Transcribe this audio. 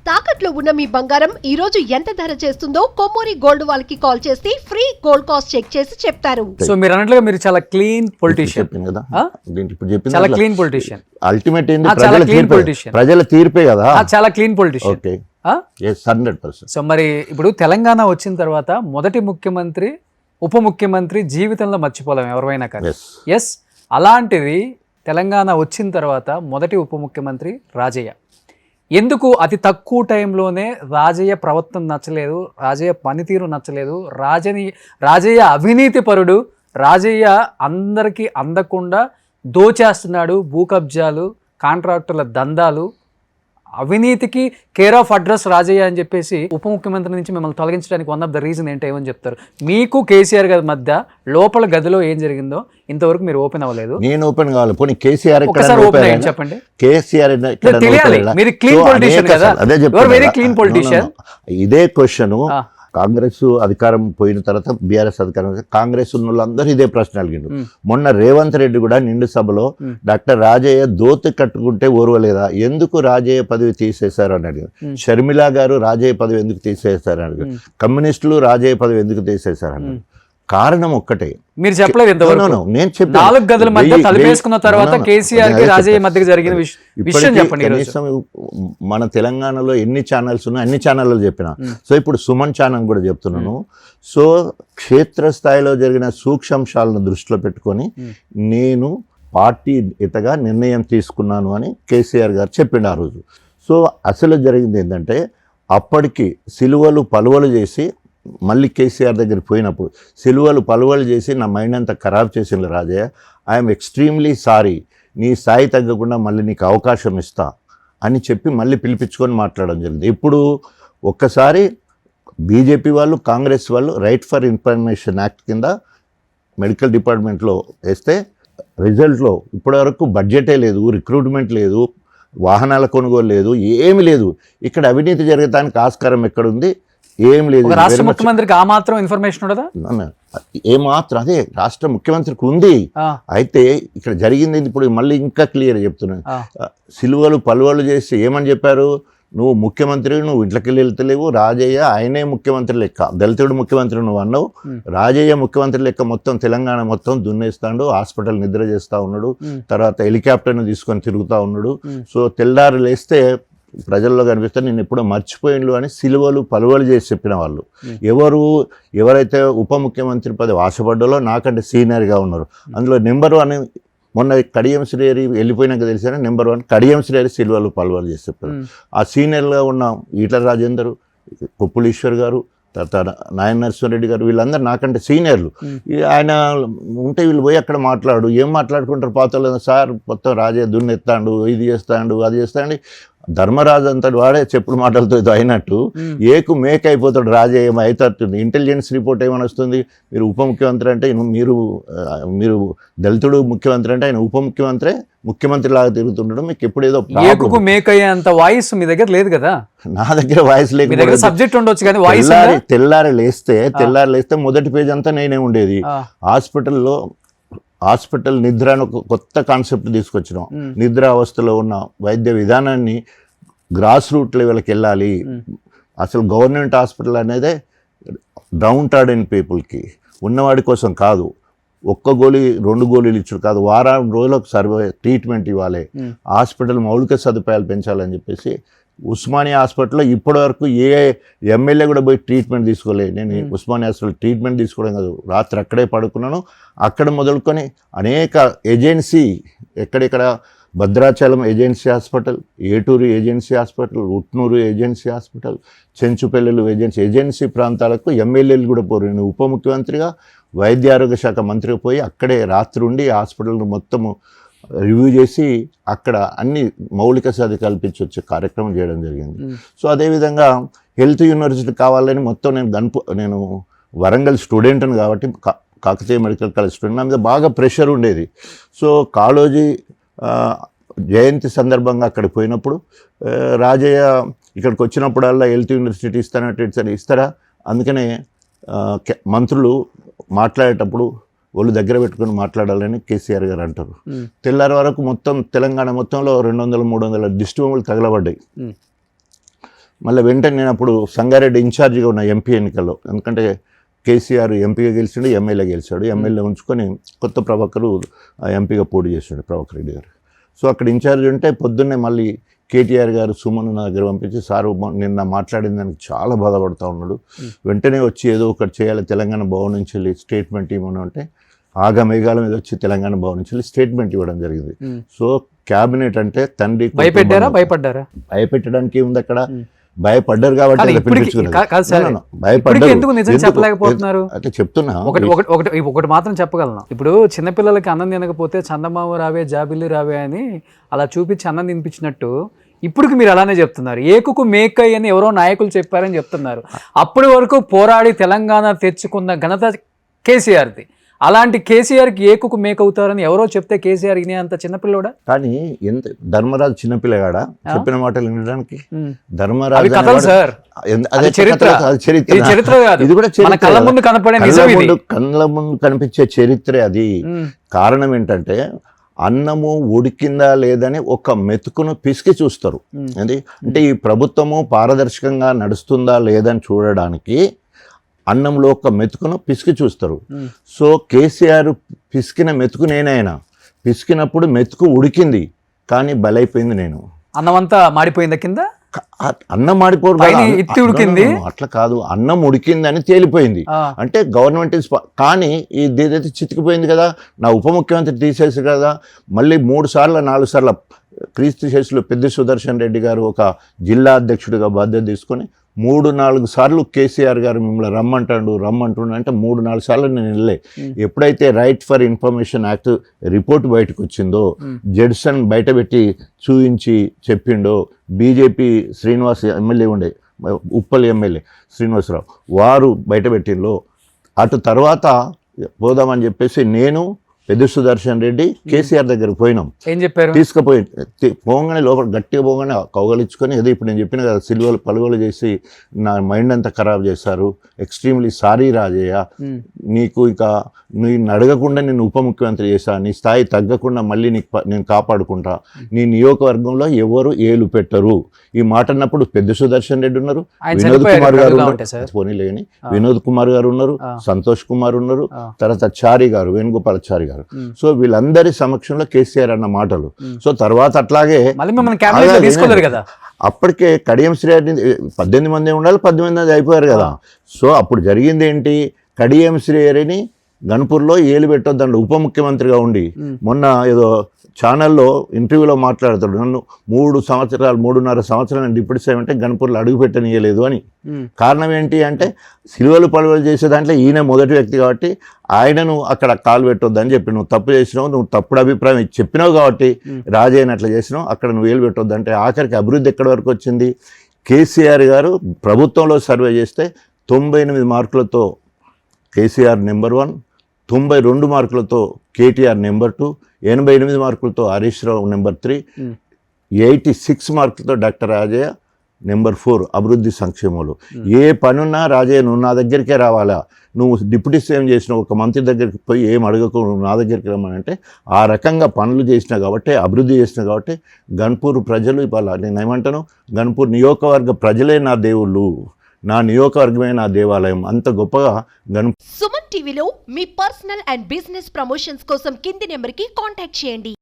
తాకట్లో ఉన్న మీ బంగారం ఈ రోజు ఎంత ధర చేస్తుందో కొమ్మూరి గోల్డ్ వాళ్ళకి కాల్ చేసి ఫ్రీ గోల్డ్ కాస్ట్ చెక్ చేసి చెప్తారు. సో మీరు అన్నట్లుగా మీరు చాలా క్లీన్ పొలిటీషియన్ కదా, చాలా క్లీన్ పొలిటీషియన్. అల్టిమేట్ ఏంది, చాలా క్లీన్ పొలిటీషియన్, ప్రజల తీర్పే కదా. చాలా క్లీన్ పొలిటీషియన్. ఓకే, 100%. సో మరి ఇప్పుడు తెలంగాణ వచ్చిన తర్వాత మొదటి ముఖ్యమంత్రి, ఉప ముఖ్యమంత్రి జీవితంలో మర్చిపోలేం ఎవరైనా కానీ. ఎస్, అలాంటిది తెలంగాణ వచ్చిన తర్వాత మొదటి ఉప ముఖ్యమంత్రి రాజయ్య. ఎందుకు అతి తక్కువ టైంలోనే రాజయ్య ప్రవర్తన నచ్చలేదు, రాజయ్య పనితీరు నచ్చలేదు, రాజయ్య అవినీతి పరుడు, రాజయ్య అందరికీ అందకుండా దోచేస్తున్నాడు, భూ కబ్జాలు, కాంట్రాక్టుల దందాలు, అవినీతికి కేర్ ఆఫ్ అడ్రస్ రాజయ్య అని చెప్పేసి ఉప ముఖ్యమంత్రి నుంచి మిమ్మల్ని తొలగించడానికి వన్ ఆఫ్ ద రీజన్ ఏంటేమని చెప్తారు? మీకు కేసీఆర్ గారి మధ్య లోపల గదిలో ఏం జరిగిందో ఇంతవరకు మీరు ఓపెన్ అవ్వలేదు. నేను ఓపెన్ కావాలి, పోనీ కేసీఆర్ చెప్పండి. కేసీఆర్ తెలియాలి, మీరు క్లీన్ పొలిటీషియన్ కదా, వెరీ క్లీన్ పొలిటీషియన్. ఇదే క్వశ్చన్ కాంగ్రెస్ అధికారం పోయిన తర్వాత బీఆర్ఎస్ అధికారం, కాంగ్రెస్ ఉన్న వాళ్ళందరూ ఇదే ప్రశ్న అడిగిండు. మొన్న రేవంత్ రెడ్డి కూడా నిండు సభలో డాక్టర్ రాజయ్య దోతి కట్టుకుంటే ఓర్వలేదా, ఎందుకు రాజయ్య పదవి తీసేశారు అని అడిగారు. షర్మిలా గారు రాజయ్య పదవి ఎందుకు తీసేశారు అని అడిగారు. కమ్యూనిస్టులు రాజయ్య పదవి ఎందుకు తీసేశారు అన్నారు. కారణం ఒక్కటే, మీరు చెప్పలేదు ఇంతవరకు. నేను చెప్పాను, 4 గదుల మధ్య తలుపేసుకున్న తర్వాత కేసీఆర్ కి రాజయ్య మధ్యకి జరిగిన విషయం చెప్పండి. కనీసం మన తెలంగాణలో ఎన్ని ఛానల్స్ ఉన్నాయి అన్ని ఛానళ్ళు చెప్పిన. సో ఇప్పుడు సుమన్ ఛానల్ కూడా చెప్తున్నాను. సో క్షేత్రస్థాయిలో జరిగిన సూక్ష్మాంశాలను దృష్టిలో పెట్టుకొని నేను పార్టీ ఇతగా నిర్ణయం తీసుకున్నాను అని కేసీఆర్ గారు చెప్పిండు ఆ రోజు. సో అసలు జరిగింది ఏంటంటే, అప్పటికి సిలువలు పలువలు చేసి మళ్ళీ కేసీఆర్ దగ్గరికి పోయినప్పుడు సిలువలు పలువలు చేసి నా మైండ్ అంతా ఖరాబ్ చేసిండు రాజయ్య. ఐఎమ్ ఎక్స్ట్రీమ్లీ సారీ, నీ స్థాయి తగ్గకుండా మళ్ళీ నీకు అవకాశం ఇస్తా అని చెప్పి మళ్ళీ పిలిపించుకొని మాట్లాడడం జరిగింది. ఇప్పుడు ఒక్కసారి బీజేపీ వాళ్ళు, కాంగ్రెస్ వాళ్ళు రైట్ ఫర్ ఇన్ఫర్మేషన్ యాక్ట్ కింద మెడికల్ డిపార్ట్మెంట్లో వేస్తే రిజల్ట్లో ఇప్పటివరకు బడ్జెటే లేదు, రిక్రూట్మెంట్ లేదు, వాహనాల కొనుగోలు లేదు, ఏమి లేదు. ఇక్కడ అవినీతి జరగడానికి ఆస్కారం ఎక్కడుంది? ఏం లేదు. రాష్ట్ర ముఖ్యమంత్రికి ఆ మాత్రం ఇన్ఫర్మేషన్ ఉండదా? ఏమాత్రం, అదే రాష్ట్ర ముఖ్యమంత్రికి ఉంది. అయితే ఇక్కడ జరిగింది ఇప్పుడు మళ్ళీ ఇంకా క్లియర్ చెప్తున్నాను. సిలువలు పలువలు చేసి ఏమని చెప్పారు, నువ్వు ముఖ్యమంత్రి, నువ్వు ఇంట్లోకి వెళ్తలేవు, రాజయ్య ఆయనే ముఖ్యమంత్రి లెక్క, దళితుడు ముఖ్యమంత్రి నువ్వు అన్నావు, రాజయ్య ముఖ్యమంత్రి లెక్క మొత్తం తెలంగాణ మొత్తం దున్నేస్తాడు, హాస్పిటల్ నిద్ర చేస్తూ ఉన్నాడు, తర్వాత హెలికాప్టర్ను తీసుకొని తిరుగుతూ ఉన్నాడు. సో తెల్లారు లేస్తే ప్రజల్లో కనిపిస్తే నేను ఎప్పుడో మర్చిపోయిండు అని సిలువలు పలువలు చేసి చెప్పిన వాళ్ళు ఎవరైతే ఉప ముఖ్యమంత్రి పదవి ఆశపడ్డాలో నాకంటే సీనియర్గా ఉన్నారు. అందులో నెంబర్ 1 మొన్న కడియం శ్రేయరి వెళ్ళిపోయినాక తెలిసిన నెంబర్ 1 కడియం శ్రేయరి సిలువలు పలువలు చేసి చెప్పారు. ఆ సీనియర్గా ఉన్న ఈటల రాజేందర్, కొప్పులీశ్వర్ గారు, తర్వాత నాయన నరసింహారెడ్డి గారు, వీళ్ళందరూ నాకంటే సీనియర్లు. ఆయన ఉంటే వీళ్ళు పోయి అక్కడ ఏం మాట్లాడుకుంటారు పాతలు, సార్ మొత్తం రాజయ్య దున్నెత్తాడు, ఇది చేస్తాడు, అది చేస్తాడు. ధర్మరాజు అంతటి వాడే చెప్పుడు మాటలతో అయినట్టు ఏకు మేక్ అయిపోతాడు రాజయ్య. అవుతుంది ఇంటెలిజెన్స్ రిపోర్ట్ ఏమని వస్తుంది, మీరు ఉప ముఖ్యమంత్రి అంటే మీరు దళితుడు ముఖ్యమంత్రి అంటే ఆయన ఉప ముఖ్యమంత్రి లాగా తిరుగుతుండడం మీకు ఎప్పుడు ఏదో మేక్ అయ్యేంత వాయిస్ మీ దగ్గర లేదు కదా. నా దగ్గర వాయిస్ లేదు, సబ్జెక్ట్ ఉండొచ్చు కానీ వాయిస్. తెల్లారి లేస్తే మొదటి పేజ్ అంతా నేనే ఉండేది. హాస్పిటల్ నిద్ర అని ఒక కొత్త కాన్సెప్ట్ తీసుకొచ్చినాం. నిద్ర అవస్థలో ఉన్న వైద్య విధానాన్ని గ్రాస్ రూట్ లెవెల్కి వెళ్ళాలి. అసలు గవర్నమెంట్ హాస్పిటల్ అనేదే డౌన్ టార్డెన్ పీపుల్కి, ఉన్నవాడి కోసం కాదు. 1 గోళీ 2 గోళీలు ఇచ్చుడు కాదు, వారం రోజులకు ట్రీట్మెంట్ ఇవ్వాలి, హాస్పిటల్ మౌలిక సదుపాయాలు పెంచాలని చెప్పేసి ఉస్మానియా హాస్పిటల్లో ఇప్పటివరకు ఏ ఎమ్మెల్యే కూడా పోయి ట్రీట్మెంట్ తీసుకోలేదు. నేను ఉస్మానియా హాస్పిటల్ ట్రీట్మెంట్ తీసుకోవడం కాదు, రాత్రి అక్కడే పడుకున్నాను. అక్కడ మొదలుకొని అనేక ఏజెన్సీ, ఎక్కడెక్కడ Bhadrachalam agency hospital, Eturu agency hospital, Utnoor agency hospital, చెంచుపల్లెలు ఏజెన్సీ ప్రాంతాలకు ఎమ్మెల్యేలు కూడా పోరు. నేను ఉప ముఖ్యమంత్రిగా వైద్య ఆరోగ్య శాఖ మంత్రిగా పోయి అక్కడే రాత్రి ఉండి హాస్పిటల్ను మొత్తము రివ్యూ చేసి అక్కడ అన్ని మౌలిక సదుపాయాలు కల్పించి వచ్చే కార్యక్రమం చేయడం జరిగింది. సో అదేవిధంగా హెల్త్ యూనివర్సిటీ కావాలని మొత్తం నేను వరంగల్ స్టూడెంట్ని కాబట్టి కాకతీయ మెడికల్ కాలేజ్ స్టూడెంట్, నా మీద బాగా ప్రెషర్ ఉండేది. సో కాళోజీ జయంతి సందర్భంగా అక్కడికి పోయినప్పుడు రాజయ్య ఇక్కడికి వచ్చినప్పుడల్లా హెల్త్ యూనివర్సిటీ ఇస్తారా, అందుకనే మంత్రులు మాట్లాడేటప్పుడు వాళ్ళు దగ్గర పెట్టుకుని మాట్లాడాలని కేసీఆర్ గారు అంటారు. తెల్లారి వరకు మొత్తం తెలంగాణ మొత్తంలో 200-300 దిష్టి బొమ్మలు తగలబడ్డాయి. మళ్ళీ వెంటనే నేను అప్పుడు సంగారెడ్డి ఇన్ఛార్జిగా ఉన్న ఎంపీ ఎన్నికల్లో, ఎందుకంటే కేసీఆర్ ఎంపీగా గెలిచిండు, ఎమ్మెల్యే గెలిచాడు. ఎమ్మెల్యే ఉంచుకొని కొత్త ప్రభాకర్ ఎంపీగా పోటీ చేసిండు, ప్రభాకర్ రెడ్డి గారు. సో అక్కడ ఇన్ఛార్జ్ ఉంటే పొద్దున్నే మళ్ళీ కేటీఆర్ గారు సుమన్ నా దగ్గర పంపించి, సారు నిన్న మాట్లాడిన దానికి చాలా బాధపడుతూ ఉన్నాడు, వెంటనే వచ్చి ఏదో ఒకటి చేయాలి, తెలంగాణ భవన్ నుంచి వెళ్ళి స్టేట్మెంట్ ఇవ్వను అంటే ఆగమేఘాల మీద వచ్చి తెలంగాణ భవన్ నుంచి వెళ్ళి స్టేట్మెంట్ ఇవ్వడం జరిగింది. సో క్యాబినెట్ అంటే తండ్రి భయపెట్టడానికి ఉంది అక్కడ, భయపడ్డారు కాబట్టి అంటే చెప్తున్నా. ఒకటి మాత్రం చెప్పగలను, ఇప్పుడు చిన్నపిల్లలకి అన్నం తినకపోతే చందమామ రావే జాబిల్లి రావే అని అలా చూపించి అన్నం తినిపించినట్టు ఇప్పుడు మీరు అలానే చెప్తున్నారు. ఏకుకు మేకై అని ఎవరో నాయకులు చెప్పారని చెప్తున్నారు. అప్పటి వరకు పోరాడి తెలంగాణ తెచ్చుకున్న ఘనత కేసీఆర్ది. అలాంటి కేసీఆర్కి ఏకుకు మేక అవుతారని ఎవరో చెప్తే కేసీఆర్ ఇనే అంత చిన్నపిల్లడా? కానీ ఎంత ధర్మరాజు చిన్నపిల్లగాడా చెప్పిన మాటలు వినడానికి? ధర్మరాజు సార్ చరిత్ర ఇది కూడా కళ్ళ ముందు కనిపించే చరిత్రే అది. కారణం ఏంటంటే అన్నము ఉడికిందా లేదని ఒక మెతుకును పిసికి చూస్తారు. అంటే ఈ ప్రభుత్వము పారదర్శకంగా నడుస్తుందా లేదని చూడడానికి అన్నంలో ఒక మెతుకును పిసికి చూస్తారు. సో కేసీఆర్ పిసికిన మెతుకు నేనైనా, పిసికినప్పుడు మెతుకు ఉడికింది కానీ బలైపోయింది నేను. అన్నం అంతా మాడిపోయింది కింద, అన్నం మాడిపోరు అట్లా కాదు, అన్నం ఉడికిందని తేలిపోయింది. అంటే గవర్నమెంట్ కానీ ఇదైతే చితికిపోయింది కదా, నా ఉప ముఖ్యమంత్రి తీసేసి కదా. మళ్ళీ 3 సార్లు 4 సార్లు క్రీస్తు శేషులు పెద్ద సుదర్శన్ రెడ్డి గారు ఒక జిల్లా అధ్యక్షుడిగా బాధ్యత తీసుకొని 3-4 సార్లు కేసీఆర్ గారు మిమ్మల్ని రమ్మంటాడు అంటే 3-4 సార్లు నేను వెళ్ళే. ఎప్పుడైతే right for information act report బయటకు వచ్చిందో, జడ్సన్ బయటపెట్టి చూయించి చెప్పిండో, బీజేపీ శ్రీనివాస్ ఎమ్మెల్యే ఉండే, ఉప్పల్ ఎమ్మెల్యే శ్రీనివాసరావు వారు బయటపెట్టిందో, అటు తర్వాత పోదామని చెప్పేసి నేను పెద్ద సుదర్శన్ రెడ్డి కేసీఆర్ దగ్గరకు పోయినాం. ఏం చెప్పారు? తీసుకుపోయి పోగానే లోపల గట్టిగా పోగానే కౌగలించుకొని, ఏదో ఇప్పుడు నేను చెప్పిన కదా, సిల్వలు పలువలు చేసి నా మైండ్ అంతా ఖరాబ్ చేశారు, ఎక్స్ట్రీమ్లీ సారీ రాజయ్య, నీకు ఇక నేను అడగకుండా నేను ఉప ముఖ్యమంత్రి చేశా, నీ స్థాయి తగ్గకుండా మళ్ళీ నేను కాపాడుకుంటా, నీ నియోజకవర్గంలో ఎవరు ఏలు పెట్టరు. ఈ మాట అన్నప్పుడు పెద్ద సుదర్శన్ రెడ్డి ఉన్నారు, వినోద్ కుమార్ గారు పోనీలేని వినోద్ కుమార్ గారు ఉన్నారు, సంతోష్ కుమార్ ఉన్నారు, తర్వాత చారి గారు, వేణుగోపాలాచారి గారు. సో వీళ్ళందరి సమక్షంలో కేసీఆర్ అన్న మాటలు. సో తర్వాత అట్లాగే అప్పటికే కడియం శ్రీహరి 18 మంది ఉండాలి, 18 మంది అయిపోయారు కదా. సో అప్పుడు జరిగింది ఏంటి, కడియం శ్రీహరిని గన్పూర్లో ఏలు పెట్టొద్దండి ఉప ముఖ్యమంత్రిగా ఉండి. మొన్న ఏదో ఛానల్లో ఇంటర్వ్యూలో మాట్లాడతాడు, నన్ను 3.5 సంవత్సరాలు డిప్యూటీ సీఎం అంటే గన్పూర్లో అడుగు పెట్టనీయలేదు అని. కారణం ఏంటి అంటే సిలువలు పలువలు చేసే దాంట్లో ఈయన మొదటి వ్యక్తి కాబట్టి ఆయనను అక్కడ కాలు పెట్టొద్దని చెప్పి, నువ్వు తప్పు చేసినావు, నువ్వు తప్పుడు అభిప్రాయం చెప్పినావు కాబట్టి రాజయ్యని అట్లా చేసినావు, అక్కడ నువ్వు ఏలు పెట్టొద్దు అంటే ఆఖరికి అభివృద్ధి ఎక్కడి వరకు వచ్చింది. కేసీఆర్ గారు ప్రభుత్వంలో సర్వే చేస్తే 98 మార్కులతో కేసీఆర్ నెంబర్ 1, 92 మార్కులతో కేటీఆర్ నెంబర్ 2, 88 మార్కులతో హరీష్ రావు నెంబర్ 3, 86 మార్కులతో డాక్టర్ రాజయ్య నెంబర్ 4 అభివృద్ధి సంక్షేమంలో. ఏ పనున్నా రాజయ్య నువ్వు నా దగ్గరికే రావాలా, నువ్వు డిప్యూటీ సీఎం చేసిన ఒక మంత్రి దగ్గరికి పోయి ఏం అడగకు, నువ్వు నా దగ్గరికి రమ్మనంటే ఆ రకంగా పనులు చేసినా కాబట్టి, అభివృద్ధి చేసినా కాబట్టి గన్పూర్ ప్రజలు ఇవాళ నేను ఏమంటాను, గన్పూర్ నియోజకవర్గ ప్రజలే నా దేవుళ్ళు, నా నియోజకవర్గమే నా దేవాలయం, అంత గొప్పగా సుమన్ టీవీలో మీ పర్సనల్ అండ్ బిజినెస్ ప్రమోషన్స్ కోసం కింది నెంబర్కి కాంటాక్ట్ చేయండి.